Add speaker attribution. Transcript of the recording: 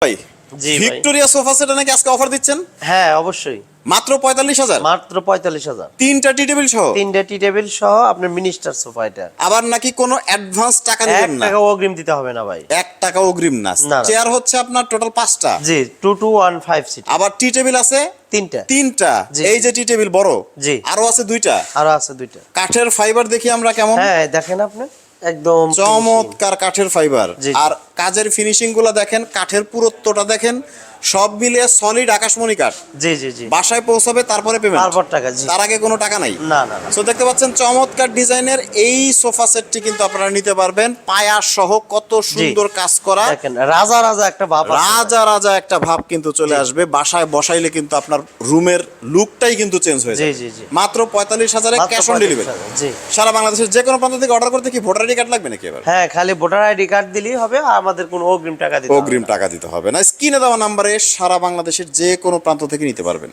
Speaker 1: ভাই
Speaker 2: জি ভাই।
Speaker 1: Victoria sofa set নাকি আজকে অফার দিচ্ছেন
Speaker 2: হ্যাঁ অবশ্যই।
Speaker 1: মাত্র ৪৫,০০০
Speaker 2: মাত্র ৪৫,০০০।
Speaker 1: তিনটা টি টেবিল সহ
Speaker 2: 3টে টি টেবিল সহ আপনার মিনিস্টার সোফা এটা।
Speaker 1: আবার নাকি কোনো অ্যাডভান্স টাকা
Speaker 2: ১
Speaker 1: নেবেন না
Speaker 2: টাকা অগ্রিম দিতে হবে না ভাই।
Speaker 1: ১ টাকা অগ্রিম না
Speaker 2: না, না।
Speaker 1: চেয়ার হচ্ছে আপনার টোটাল ৫টা
Speaker 2: জি 2215 সিট।
Speaker 1: আবার টি টেবিল আছে
Speaker 2: 3টা।
Speaker 1: 3টা
Speaker 2: জি,
Speaker 1: এই
Speaker 2: জি।
Speaker 1: যে টি টেবিল বড়
Speaker 2: জি।
Speaker 1: আরো আছে 2টা
Speaker 2: আরো আছে 2টা।
Speaker 1: কাঠের ফাইবার দেখি আমরা কেমন
Speaker 2: হ্যাঁ দেখেন আপনি একদম
Speaker 1: চমৎকার কাঠের ফাইবার
Speaker 2: জি, জি।
Speaker 1: আর কাজের ফিনিশিং গুলো দেখেন কাঠের পুরুত্বটা দেখেন সব মিলিয়ে সলিড আকাশমণি কাঠ
Speaker 2: জি জি জি।
Speaker 1: বাসায় পৌঁছাবে তারপরে পেমেন্ট
Speaker 2: তারপর টাকা জি।
Speaker 1: তার আগে কোনো টাকা নাই
Speaker 2: না না না।
Speaker 1: সো দেখতে পাচ্ছেন চমৎকার ডিজাইনের এই সোফা সেটটি কিন্তু আপনারা নিতে পারবেন পায়া সহ কত সুন্দর কাজ করা
Speaker 2: দেখেন রাজা রাজা একটা ভাব আছে।
Speaker 1: রাজা রাজা একটা ভাব কিন্তু চলে আসবে বাসায় বসাইলে কিন্তু আপনার রুমের লুকটাই কিন্তু চেঞ্জ হয়ে
Speaker 2: জি
Speaker 1: যাবে
Speaker 2: জি জি।
Speaker 1: মাত্র ৪৫,০০০
Speaker 2: মাত্র
Speaker 1: ক্যাশ অন ডেলিভারি
Speaker 2: 45,000 জি।
Speaker 1: সারা বাংলাদেশের যে কোনো প্রান্ত থেকে অর্ডার করতে কি ভোটার আইডি কার্ড লাগবে নাকি এবার
Speaker 2: হ্যাঁ খালি ভোটার আইডি কার্ড দিলেই হবে আর আমাদের কোনো অগ্রিম টাকা দিতে হবে
Speaker 1: অগ্রিম
Speaker 2: না।
Speaker 1: টাকা দিতে হবে না স্ক্রিনে দেওয়া নাম্বারে সারা বাংলাদেশের যে কোনো প্রান্ত থেকে নিতে পারবেন